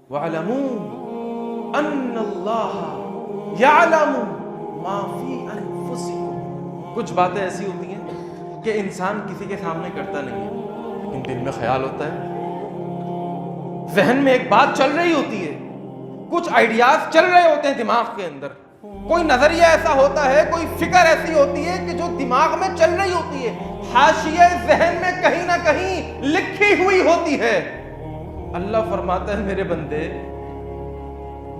وَاعْلَمُوا أَنَّ اللَّهَ يَعْلَمُ مَا فِي أَنفُسِكُمْ۔ کچھ باتیں ایسی ہوتی ہیں کہ انسان کسی کے سامنے کرتا نہیں ہے، لیکن دل میں خیال ہوتا ہے، ذہن میں ایک بات چل رہی ہوتی ہے، کچھ آئیڈیاز چل رہے ہوتے ہیں دماغ کے اندر، کوئی نظریہ ایسا ہوتا ہے، کوئی فکر ایسی ہوتی ہے کہ جو دماغ میں چل رہی ہوتی ہے، حاشیہ ذہن میں کہیں نہ کہیں لکھی ہوئی ہوتی ہے۔ اللہ فرماتا ہے میرے بندے،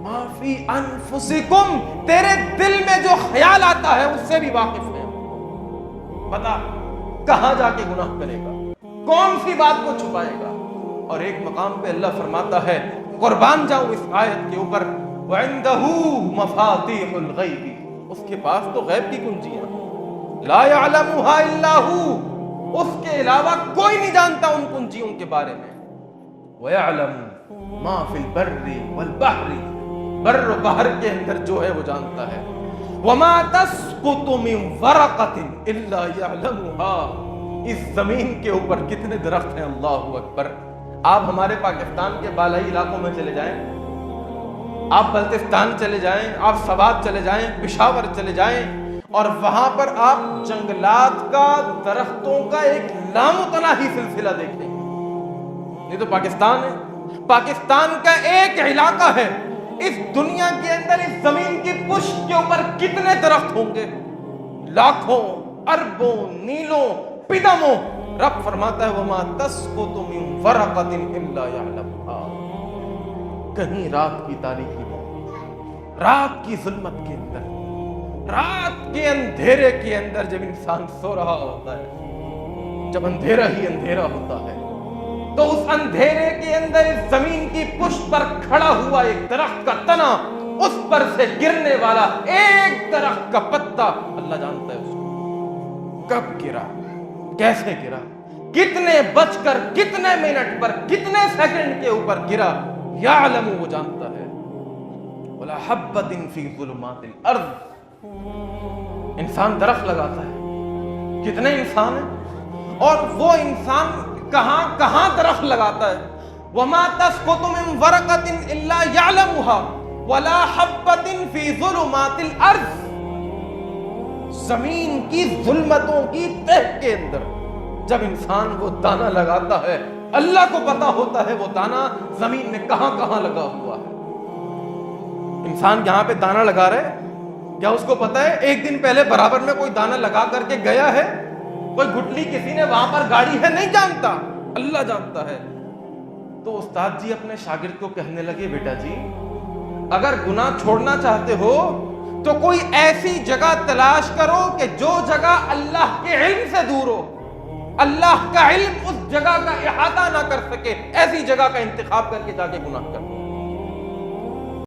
ما فی انفسکم، تیرے دل میں جو خیال آتا ہے اس سے بھی واقف ہے۔ بتا کہاں جا کے گناہ کرے گا، کون سی بات کو چھپائے گا۔ اور ایک مقام پہ اللہ فرماتا ہے، قربان جاؤں اس آیت کے اوپر، وَعِندَهُ مَفَاتِيحُ الْغَيْبِ، اس کے پاس تو غیب کی کنجیاں، لا يَعْلَمُهَا إِلَّا هُوَ، اس کے علاوہ کوئی نہیں جانتا ان کنجیوں کے بارے میں۔ وَيَعْلَمُ مَا فِي الْبَرِّ وَالْبَحْرِ، بر و بحر کے اندر جو ہے وہ جانتا ہے۔ وَمَا تَسْقُطُ مِنْ وَرَقَةٍ إِلَّا يَعْلَمُهَا، اس زمین کے اوپر کتنے درخت ہیں، اللہ اکبر۔ آپ ہمارے پاکستان کے بالائی علاقوں میں چلے جائیں، آپ بلتستان چلے جائیں، آپ سوات چلے جائیں، پشاور چلے جائیں، اور وہاں پر آپ جنگلات کا، درختوں کا ایک لامتناہی سلسلہ دیکھیں۔ یہ تو پاکستان ہے، پاکستان کا ایک علاقہ ہے، اس دنیا کے اندر اس زمین کی پشت کے اوپر کتنے درخت ہوں گے، لاکھوں، اربوں، نیلوں، پدموں۔ رب فرماتا ہے وَمَا تَسْقُطُ مِنْ وَرَقَةٍ إِلَّا يَعْلَمُهَا، کہیں رات کی تاریکی میں، رات کی ظلمت کے اندر، رات کے اندھیرے کے اندر جب انسان سو رہا ہوتا ہے، جب اندھیرا ہی اندھیرا ہوتا ہے، تو اس اندھیرے کے اندر اس زمین کی پشت پر کھڑا ہوا ایک درخت کا تنا، اس پر سے گرنے والا ایک درخت کا پتا، اللہ جانتا ہے اس کو کب گرا، کیسے گرا، کتنے بج کر کتنے منٹ پر، کتنے سیکنڈ کے اوپر گرا، یعلم، وہ جانتا ہے۔ وَلَا حَبَّةٍ فِي ظُلُمَاتِ الْأَرْضِ، انسان درخت لگاتا ہے، کتنے انسان ہیں، اور وہ انسان کہاں کہاں درخت لگاتا ہے۔ وَمَا تَسْقُطُ مِنْ وَرَقَةٍ إِلَّا يَعْلَمُهَا وَلَا حَبَّةٍ فِي ظُلُمَاتِ الْأَرْضِ، زمین کی ظلمتوں کی تہ کے اندر جب انسان وہ دانہ لگاتا ہے، اللہ کو پتا ہوتا ہے وہ دانہ زمین میں کہاں کہاں لگا ہوا ہے۔ انسان یہاں پہ دانہ لگا رہے، کیا اس کو پتا ہے ایک دن پہلے برابر میں کوئی دانہ لگا کر کے گیا ہے، کوئی گٹلی کسی نے وہاں پر گاڑی ہے، نہیں جانتا، اللہ جانتا ہے۔ تو استاد جی اپنے شاگرد کو کہنے لگے، بیٹا جی اگر گناہ چھوڑنا چاہتے ہو تو کوئی ایسی جگہ تلاش کرو کہ جو جگہ اللہ کے علم سے دور ہو، اللہ کا علم اس جگہ کا احاطہ نہ کر سکے، ایسی جگہ کا انتخاب کر کے جا کے گناہ کر۔